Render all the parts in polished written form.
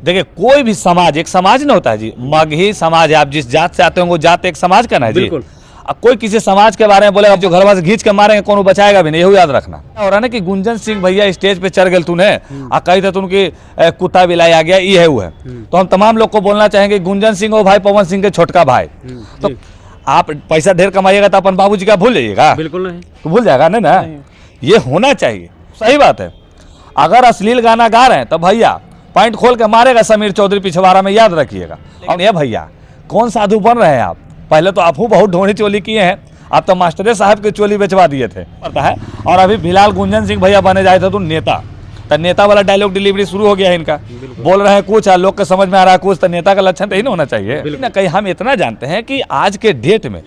देखिए कोई भी समाज एक समाज ना होता है जी, मगही समाज है, आप जिस जात से आते होंगे वो जात एक समाज का ना है जी। बिल्कुल। अब कोई किसी समाज के बारे में बोलेगा जो घर वाले खींच के मारेंगे कौन बचाएगा भी नहीं, यही याद रखना। और है ना कि गुंजन सिंह भैया स्टेज पे चढ़ गए तूने आ कही थे उनकी कुत्ता बिलाई आ गया, ये है वो है। तो हम तमाम लोग को बोलना चाहेंगे गुंजन सिंह हो भाई पवन सिंह के छोटका भाई। तो आप पैसा ढेर कमाइएगा तो अपन बाबूजी का भूल जाइएगा? बिल्कुल नहीं। तो भूल जाएगा ना। ये होना चाहिए, सही बात है। अगर अश्लील गाना गा रहे हैं तो भैया पॉइंट खोल के मारेगा समीर चौधरी पिछवाड़ा में, याद रखिएगा। और ये भैया कौन साधु बन रहे हैं आप? पहले तो आप बहुत ढोनी चोली किए हैं, आप तो मास्टर साहब की चोली बेचवा दिए थे पता है। और अभी फिलहाल गुंजन सिंह भैया बने जाए थे तो नेता, तो नेता वाला डायलॉग डिलीवरी शुरू हो गया है इनका। बोल रहे हैं कुछ और लोग के समझ में आ रहा है कुछ, तो नेता का लक्षण तो ही ना होना चाहिए ना। कहीं हम इतना जानते हैं कि आज के डेट में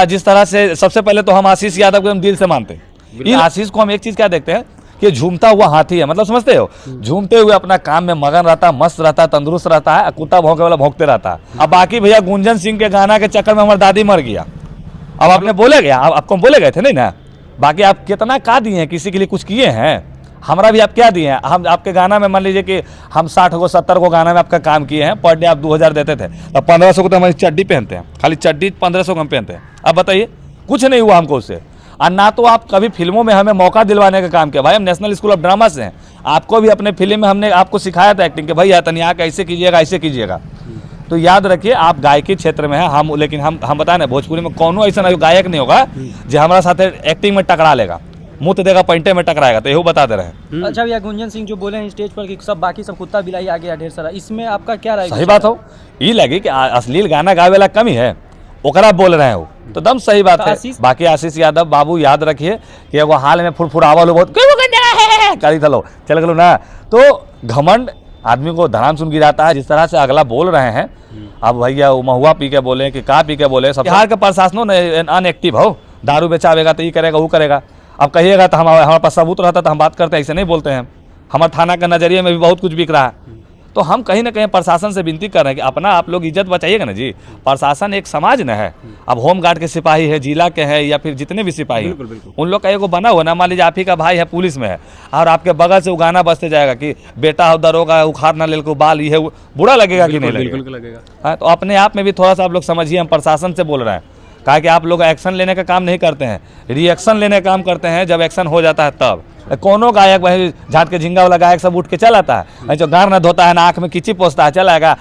जिस तरह से, सबसे पहले तो हम आशीष यादव को हम दिल से मानते हैं। आशीष को हम एक चीज क्या देखते हैं कि झूमता हुआ हाथी है, मतलब समझते हो, झूमते हुए अपना काम में मगन रहता है, मस्त रहता है, तंदुरुस्त रहता है, कुत्ता भौंके वाला भौंकते रहता है। अब बाकी भैया गुंजन सिंह के गाना के चक्कर में हमारी दादी मर गया। अब आपने बोले गया, आपको बोले गए थे नहीं ना। बाकी आप कितना का दिए हैं, किसी के लिए कुछ किए हैं? हमारा भी आप क्या दिए हैं? हम आपके गाना में मान लीजिए कि हम 60 को 70 को गाना में आपका काम किए हैं, पर डे आप 2000 देते थे, अब 1500 को तो हमारी चड्डी पहनते हैं, खाली चड्डी 1500 को हम पहनते हैं। अब बताइए कुछ नहीं हुआ हमको उससे। और ना तो आप कभी फिल्मों में हमें मौका दिलवाने का काम किया। भाई हम नेशनल स्कूल ऑफ ड्रामा से हैं, आपको भी अपने फिल्म में हमने आपको सिखाया था एक्टिंग के, भैया तनिया ऐसे कीजिएगा ऐसे कीजिएगा। तो याद रखिए आप गायकी क्षेत्र में हैं, हम लेकिन हम बताए ना भोजपुरी में कौनो ऐसा गायक नहीं होगा जो हमारा साथ एक्टिंग में टकरा लेगा, मुँह देगा पैंटे में टकराएगा, तो यही बता दे रहे हैं। अच्छा भैया गुंजन सिंह जो बोले हैं स्टेज पर कि सब बाकी सब कुत्ता बिलाई आ गया ढेर सारा, इसमें आपका क्या राय? सही बात हो, ये लगे कि अश्लील गाना गावे वाला कमी है ओकरा बोल रहे हो तो दम सही बात है। बाकी आशीष यादव बाबू याद रखिए कि एगो हाल में फुरफुरावल बहुत करी थलो चल गलो ना, तो घमंड आदमी को धराम सुन गिराता है। जिस तरह से अगला बोल रहे हैं, अब भैया वो महुआ पी के बोले कि का पी के बोले, सब बिहार के प्रशासनों ने अनएक्टिव हो, दारू बेचावेगा तो ये करेगा वो करेगा। अब कहिएगा तो हमारे पास सबूत रहता तो हम बात करते हैं, ऐसे नहीं बोलते हैं। हमारे थाना के नजरिए में भी बहुत कुछ बिक रहा है। तो हम कहीं ना कहीं प्रशासन से विनती कर रहे हैं कि अपना आप लोग इज्जत बचाइएगा ना जी। प्रशासन एक समाज न है, अब होम गार्ड के सिपाही है, जिला के है या फिर जितने भी सिपाही हैं, उन लोग का एगो बना हुआ ना, मान लीजिए आप ही का भाई है पुलिस में है और आपके बगल से वो गाना बजते जाएगा कि बेटा हो दरोगा उखाड़ ना ले को बाल, ये बुरा लगेगा कि नहीं लगेगा? तो अपने आप में भी थोड़ा सा आप लोग समझिए, हम प्रशासन से बोल रहे हैं, कहा कि आप लोग एक्शन लेने का काम नहीं करते हैं, रिएक्शन लेने का काम करते हैं। जब एक्शन हो जाता है तब कोनो गायक वही झाट के झिंगा वाला गायक सब उठ के चल आता है, जो गार न धोता है ना आँख में किची पोसता है, चल आएगा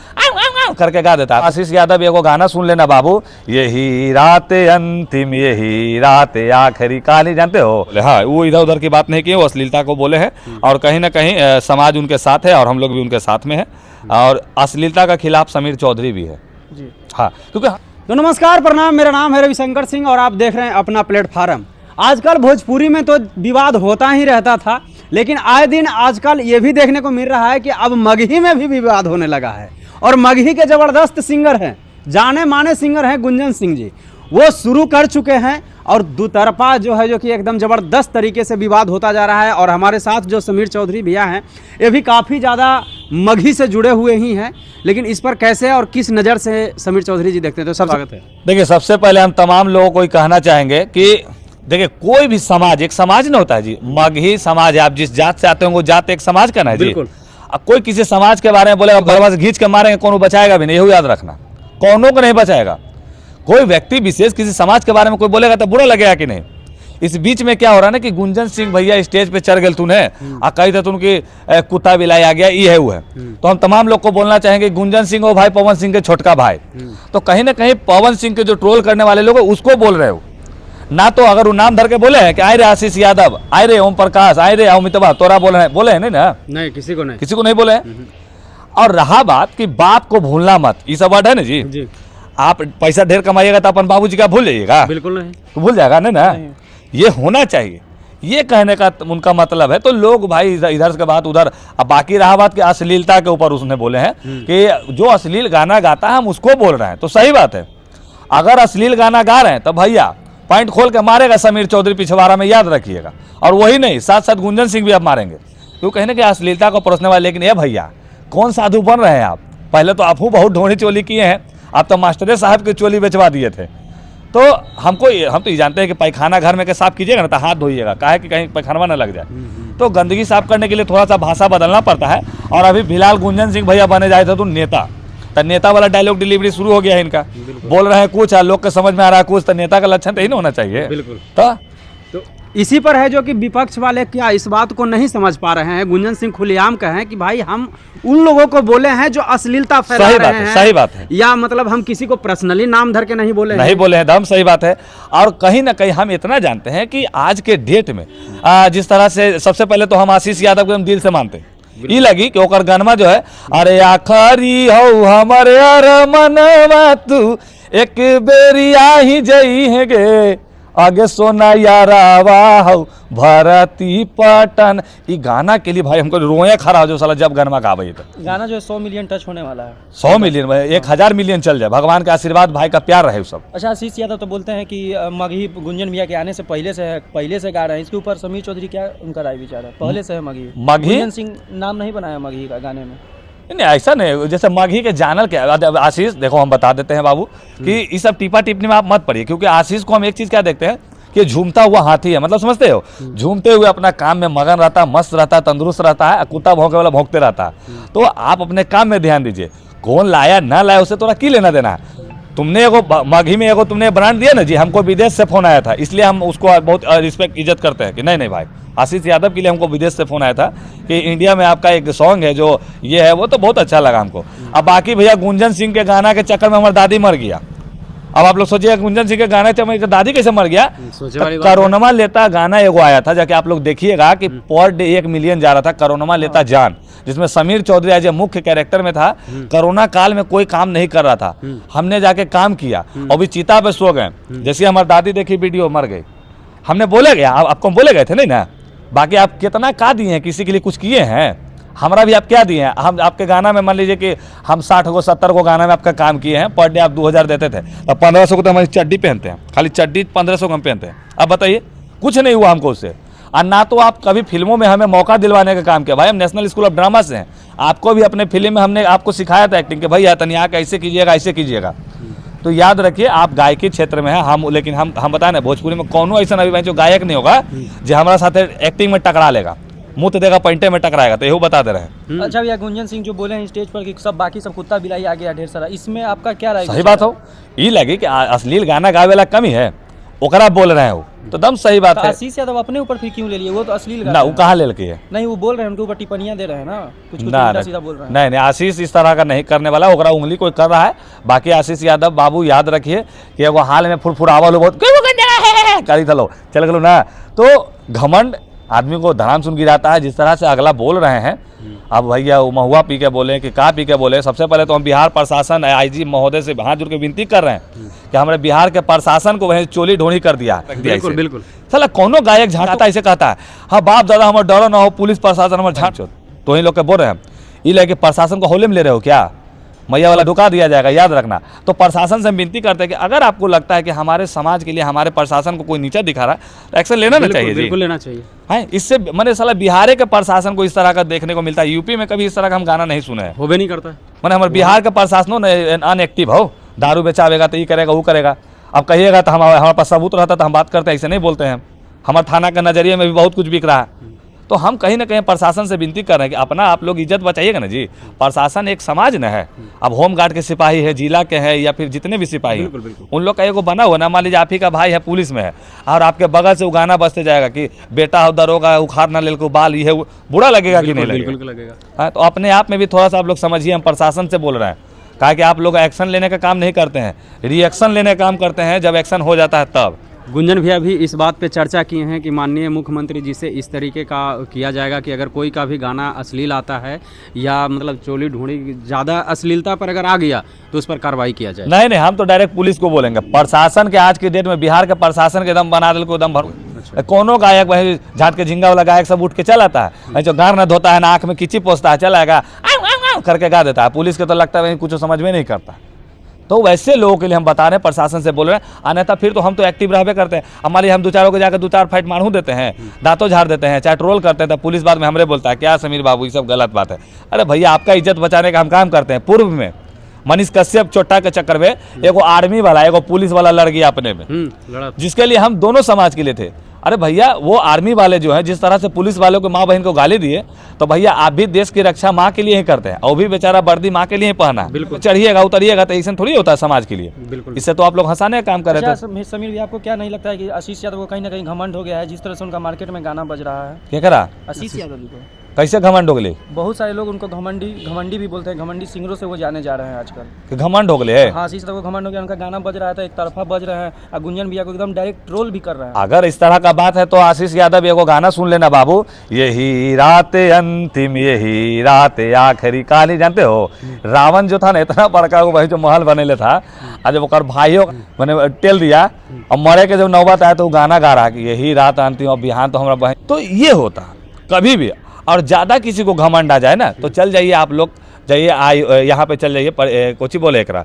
करके गा देता है। आशीष यादव एगो गाना सुन लेना बाबू, यही रात अंतिम यही रात आखिरी काली, जानते हो? हाँ, वो इधर उधर की बात नहीं की, वो अश्लीलता को बोले हैं और कहीं ना कहीं समाज उनके साथ है और हम लोग भी उनके साथ में है। और अश्लीलता के खिलाफ समीर चौधरी भी है जी। हाँ, क्योंकि तो नमस्कार प्रणाम, मेरा नाम है रविशंकर सिंह और आप देख रहे हैं अपना प्लेटफार्म। आजकल भोजपुरी में तो विवाद होता ही रहता था, लेकिन आए दिन आजकल ये भी देखने को मिल रहा है कि अब मगही में भी विवाद होने लगा है। और मगही के ज़बरदस्त सिंगर हैं, जाने माने सिंगर हैं गुंजन सिंह जी, वो शुरू कर चुके हैं और दुतरफा जो है जो कि एकदम ज़बरदस्त तरीके से विवाद होता जा रहा है। और हमारे साथ जो समीर चौधरी भैया हैं, ये भी काफ़ी ज़्यादा मगही से जुड़े हुए ही हैं, लेकिन इस पर कैसे और किस नज़र से समीर चौधरी जी देखते हैं? तो सब स्वागत है। देखिए सबसे पहले हम तमाम लोगों को कहना चाहेंगे कि देखिए कोई भी समाज एक समाज ना होता है जी, मगही समाज है, आप जिस जात से आते होंगे वो जात एक समाज का ना है जी। अब कोई किसी समाज के बारे में बोलेगा घर से खींच के मारेंगे कौन बचाएगा भी नहीं, यही याद रखना, कौनों को नहीं बचाएगा। कोई व्यक्ति विशेष किसी समाज के बारे में कोई बोलेगा तो बुरा लगेगा कि नहीं। इस बीच में क्या हो रहा है ना कि गुंजन सिंह भैया स्टेज पे चढ़ गए तूने आ कही थे उनकी कुत्ता बिलाई आ गया, ये है वो है। तो हम तमाम लोग को बोलना चाहेंगे गुंजन सिंह हो भाई पवन सिंह के छोटका भाई। तो कहीं ना कहीं पवन सिंह के जो ट्रोल करने वाले लोग उसको बोल रहे हो ना, तो अगर वो नाम धर के बोले हैं कि आए रे आशीष यादव, आए रे ओम प्रकाश, आए रे अमिताभ, तोरा बोले हैं नहीं ना? नहीं, किसी को नहीं बोले हैं। और रहा बात कि बाप को भूलना मत, ये सब वर्ड है ना जी। आप पैसा ढेर कमाइएगा तो अपन बाबूजी का भूल जाइएगा? बिल्कुल नहीं। तो भूल जाएगा ना। ये होना चाहिए, ये कहने का उनका मतलब है। तो लोग भाई इधर से बात उधर। अब बाकी रहा बात कि अश्लीलता के ऊपर उसने बोले हैं कि जो अश्लील गाना गाता है हम उसको बोल रहे हैं, तो सही बात है। अगर अश्लील गाना गा रहे हैं तो भैया पॉइंट खोल के मारेगा समीर चौधरी पिछवाड़ा में, याद रखिएगा। और वही नहीं, साथ साथ गुंजन सिंह भी अब मारेंगे, क्यों कहने कि अश्लीलता को परोसने वाले। लेकिन ये भैया कौन साधु बन रहे हैं आप? पहले तो आप बहुत ढोनी चोली किए हैं, आप तो मास्टर साहब की चोली बेचवा दिए थे। तो हम तो ये जानते हैं कि पैखाना घर में के साफ कीजिएगा ना तो हाथ धोइएगा, काहे कि कहीं पैखाना ना लग जाए। तो गंदगी साफ करने के लिए थोड़ा सा भाषा बदलना पड़ता है। और अभी फिलहाल गुंजन सिंह भैया बने जाए थे तो नेता वाला डायलॉग डिलीवरी शुरू हो गया है इनका। बोल रहे हैं कुछ और लोग के समझ में आ रहा है कुछ, तो नेता का लक्षण तो ही ना होना चाहिए। बिल्कुल। तो इसी पर है जो कि विपक्ष वाले क्या इस बात को नहीं समझ पा रहे हैं। गुंजन सिंह खुलेआम कहें कि भाई हम उन लोगों को बोले हैं जो अश्लीलता फैला रहे हैं। सही बात है। या मतलब हम किसी को पर्सनली नाम धर के नहीं बोले हैं दम सही बात है। और कहीं ना कहीं हम इतना जानते हैं कि आज के डेट में जिस तरह से सबसे पहले तो हम आशीष यादव को हम दिल से मानते हैं। ई लगी कि ओकर गनमा जो है, अरे आखरी हो हमारे अरमनवा तू एक बेरी ही जई है गे आगे सोना यारावा हो भारती पटन। ये गाना के लिए भाई हमको रोए खड़ा हो जो साला जब गनमा का आवे। गाना जो है 100 मिलियन टच होने वाला है। 100 मिलियन 1000 मिलियन चल जाए, भगवान का आशीर्वाद, भाई का प्यार रहे सब। अच्छा, आशीष यादव तो बोलते हैं कि मगही गुंजन भैया के आने से पहले से गा रहे हैं। इसके ऊपर समीर चौधरी क्या उनका राय विचार है? पहले से है मगही गुंजन सिंह नाम नहीं बनाया मगही का गाने में। नहीं ऐसा नहीं, जैसे मगही के जानल के आशीष देखो हम बता देते हैं बाबू कि ये सब टिपा टिप्पणी में आप मत पड़िए, क्योंकि आशीष को हम एक चीज क्या देखते हैं कि झूमता हुआ हाथी है। मतलब समझते हो, झूमते हुए अपना काम में मगन रहता है, मस्त रहता है, तंदुरुस्त रहता है, कुत्ता भौंके वाला भौंकते रहता है। तो आप अपने काम में ध्यान दीजिए, कौन लाया ना लाया उसे थोड़ा की लेना देना है। तुमने एगो मगही में एगो तुमने ब्रांड दिया ना जी, हमको विदेश से फोन आया था, इसलिए हम उसको बहुत रिस्पेक्ट इज्जत करते हैं कि नहीं भाई आशीष यादव के लिए हमको विदेश से फोन आया था कि इंडिया में आपका एक सॉन्ग है जो ये है, वो तो बहुत अच्छा लगा हमको। अब बाकी भैया गुंजन सिंह के गाना के चक्कर में हमारी दादी मर गया। अब आप लोग सोचिए गुंजन सिंह के गाने से दादी कैसे मर गया। करोनमा लेता गाना एगो आया था, जाके आप लोग देखिएगा कि पर डे 1 मिलियन जा रहा था। करोनमा लेता जान, जिसमें समीर चौधरी एज ए मुख्य कैरेक्टर में था। कोरोना काल में कोई काम नहीं कर रहा था, हमने जाके काम किया और भी चीता पे सो गए। जैसे हमारी दादी देखी वीडियो मर गई, हमने बोले गया आपको बोले गए थे नहीं ना। बाकी आप कितना का दिए हैं, किसी के लिए कुछ किए हैं, हमारा भी आप क्या दिए हैं। हम आपके गाना में मान लीजिए कि हम 60 को 70 को गाना में आपका काम किए हैं, पर डे आप 2000 देते थे, अब 1500 को तो हमारी चड्डी पहनते हैं, खाली चड्डी 1500 को हम पहनते हैं। अब बताइए कुछ नहीं हुआ हमको उससे। और ना तो आप कभी फिल्मों में हमें मौका दिलवाने का काम किया। भाई हम नेशनल स्कूल ऑफ ड्रामा से हैं, आपको भी अपने फिल्म में हमने आपको सिखाया था एक्टिंग के, भाई तनिया ऐसे कीजिएगा ऐसे कीजिएगा। तो याद रखिए आप गायकी क्षेत्र में हैं हम, लेकिन हम बताए ना भोजपुरी में कौनो ऐसा अभी जो गायक नहीं होगा जो हमारा साथ एक्टिंग में टकरा लेगा, मुंह तो देगा पैंटे में टकराएगा। तो यही बता दे रहे हैं। अच्छा भैया, गुंजन सिंह जो बोले हैं स्टेज पर कि सब बाकी सब कुत्ता बिलाई आ गया ढेर सारा, इसमें आपका क्या राय? सही बात हो, ये लगे कि अश्लील गाना गावे वाला कमी है ओकरा बोल रहे हो, तो दम सही बात है। आशीष यादव अपने ऊपर फिर क्यों ले लिए? वो तो अश्लील ना, वो कहाँ ले है? नहीं, वो बोल रहे हैं उनके ऊपर टिप्पणियां दे रहे हैं ना, कुछ उल्टा सीधा बोल रहे हैं। नहीं आशीष इस तरह का नहीं करने वाला, ओकरा उंगली कोई कर रहा है। बाकी आशीष यादव बाबू याद रखिए कि एगो हाल में फुरफुरावा लो बहुत करी था लो चल गलो ना, तो घमंड आदमी को धड़ाम सुन गिराता है। जिस तरह से अगला बोल रहे हैं, अब भैया वो महुआ पी के बोले कि का पी के बोले। सबसे पहले तो हम बिहार प्रशासन आईजी महोदय से हाथ जोड़ के विनती कर रहे हैं कि हमारे बिहार के प्रशासन को वहीं चोली ढोनी कर दिया। बिल्कुल साला कोनो गायक झांकता ऐसे कहता है, हाँ बाप दादा हमारे डरो ना हो, पुलिस प्रशासन हमारे झांक चो। तो ही लोग के बोल रहे हैं ये लेके प्रशासन को होले में ले रहे हो क्या, मैया वाला ढुका दिया जाएगा, याद रखना। तो प्रशासन से हम विनती करते हैं कि अगर आपको लगता है कि हमारे समाज के लिए हमारे प्रशासन को कोई नीचा दिखा रहा है तो एक्शन लेना चाहिए। बिल्कुल लेना चाहिए है। इससे मैंने साला बिहार के प्रशासन को इस तरह का देखने को मिलता है, यूपी में कभी इस तरह का हम गाना नहीं सुने हैं, होबे नहीं करता है। मैंने हमारे बिहार का प्रशासन अनएक्टिव हो, दारू बेचावेगा तो ये करेगा वो करेगा। अब कहिएगा तो हमारे पास सबूत रहता तो हम बात करते हैं, ऐसे नहीं बोलते हैं। हमारे थाना के नजरिए में भी बहुत कुछ बिक रहा है। तो हम कहीं ना कहीं प्रशासन से विनती कर रहे हैं कि अपना आप लोग इज्जत बचाइएगा ना जी। प्रशासन एक समाज न है, अब होम गार्ड के सिपाही है, जिला के हैं या फिर जितने भी सिपाही हैं, उन लोग का एगो बना हुआ ना। मान लीजिए आप ही का भाई है पुलिस में है और आपके बगल से वो गाना बजते जाएगा कि बेटा हो दरोगा उखाड़ ना ले को बाल, ये बुरा लगेगा कि नहीं लगेगा? हाँ, तो अपने आप में भी थोड़ा सा आप लोग समझिए, हम प्रशासन से बोल रहे हैं। कहा कि आप लोग एक्शन लेने का काम नहीं करते हैं, रिएक्शन लेने का काम करते हैं, जब एक्शन हो जाता है तब। गुंजन भैया भी इस बात पे चर्चा किए हैं कि माननीय मुख्यमंत्री जी से इस तरीके का किया जाएगा कि अगर कोई का भी गाना अश्लील आता है या मतलब चोली ढूंढी ज़्यादा अश्लीलता पर अगर आ गया तो उस पर कार्रवाई किया जाए। नहीं, हम तो डायरेक्ट पुलिस को बोलेंगे। प्रशासन के आज के डेट में बिहार के प्रशासन के दम बना दिल को दम भर। कोनो गायक वही झाट के झिंगा वाला गायक सब उठ के चल आता है, जो गार न धोता है ना आँख में किची पोसता है, चलाएगा करके गा देता है। पुलिस के तो लगता है कुछ समझ में नहीं करता। तो वैसे लोगों के लिए हम बता रहे हैं, प्रशासन से बोल रहे हैं। अन्यथा फिर तो हम तो एक्टिव रहबे करते हैं। हमारे हम दो चारों को जाकर 2-4 फाइट मारू देते हैं, दांतों झाड़ देते हैं, चाहे ट्रोल करते हैं, तो पुलिस बाद में हमरे बोलता है क्या समीर बाबू ये सब गलत बात है। अरे भैया आपका इज्जत बचाने का हम काम करते हैं। पूर्व में मनीष कश्यप चोट्टा के चक्कर में एगो आर्मी वाला एगो पुलिस वाला लड़ गया अपने में, लड़ा जिसके लिए हम दोनों समाज के लिए थे। अरे भैया वो आर्मी वाले जो हैं जिस तरह से पुलिस वालों को माँ बहन को गाली दिए, तो भैया आप भी देश की रक्षा माँ के लिए ही करते हैं, और भी बेचारा वर्दी माँ के लिए ही पहना है। बिल्कुल। चढ़िएगा उतरिएगा तो ऐसा थोड़ी होता है समाज के लिए। बिल्कुल। इससे तो आप लोग हंसाने का काम कर रहे थे। समीर भी आपको क्या नहीं लगता है कि आशीष यादव को कहीं ना कहीं घमंड हो गया है, जिस तरह से उनका मार्केट में गाना बज रहा है? क्या करा आशीष यादव जी को कैसे घमंड हो गए? बहुत सारे लोग उनको घमंडी भी बोलते हैं, घमंडी सिंगरों से वो जाने जा रहे हैं आजकल। कि घमंड हो गए? हाँ, आशीष यादव को घमंड हो गया, उनका गाना बज रहा था, एक तरफा बज रहे हैं, और गुंजन भैया को एकदम डायरेक्ट ट्रोल भी कर रहे हैं। अगर इस तरह का बात है तो आशीष यादव एगो गाना सुन लेना बाबू, यही रात अंतिम यही रात आखिरी कहानी। जानते हो रावण जो था ना, इतना बड़का वो भाई जो महल बनेले था, और जब ओकर भाइयों मैंने टेल दिया और मरे के जब नौबत आया तो वो गाना गा रहा कि यही रात अंतिम और बिहान तो हमारा बहन। तो ये होता कभी भी, और ज़्यादा किसी को घमंड आ जाए ना तो चल जाइए आप लोग, जाइए यहाँ पे चल जाइए कोची बोले एकरा,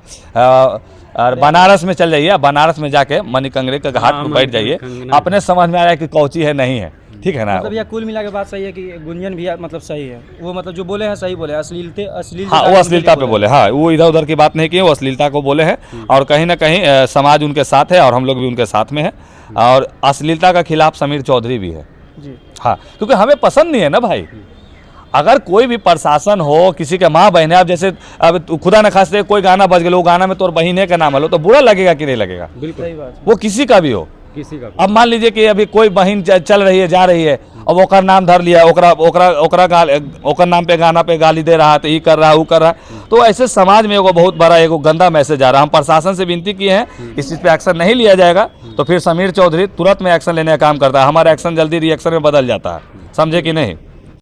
और बनारस में चल जाइए, बनारस में जाके मणिकंगरे के घाट पर बैठ जाइए, अपने समझ में आ रहा है कि कौची है नहीं है, ठीक है ना। मतलब यह कुल मिला के बात सही है कि गुंजन भैया मतलब सही है, वो मतलब जो बोले हैं सही बोले, अश्लील हाँ वो अश्लीलता पे बोले, हाँ वो इधर उधर की बात नहीं की, वो अश्लीलता को बोले हैं, और कहीं ना कहीं समाज उनके साथ है और हम लोग भी उनके साथ में है, और अश्लीलता के खिलाफ समीर चौधरी भी है जी। हाँ, क्योंकि हमें पसंद नहीं है ना भाई। अगर कोई भी प्रशासन हो, किसी के माँ बहन है, अब जैसे अब खुदा न खास्ते कोई गाना बज गया, वो गाना में तोर बहने का नाम लो तो बुरा लगेगा कि नहीं लगेगा? बिल्कुल सही बात। वो किसी का भी हो, किसी का। अब मान लीजिए कि अभी कोई बहन चल रही है, जा रही है, अब ओकर नाम धर लिया, ओकर नाम पे गाना पे गाली दे रहा है, तो ये कर रहा है वो कर रहा है, तो ऐसे समाज में एगो बहुत बड़ा एगो गंदा मैसेज आ रहा है। हम प्रशासन से विनती किए हैं, इस चीज़ पे एक्शन नहीं लिया जाएगा तो फिर समीर चौधरी तुरंत में एक्शन लेने का काम करता है, हमारा एक्शन जल्दी रिएक्शन में बदल जाता है, समझे कि नहीं?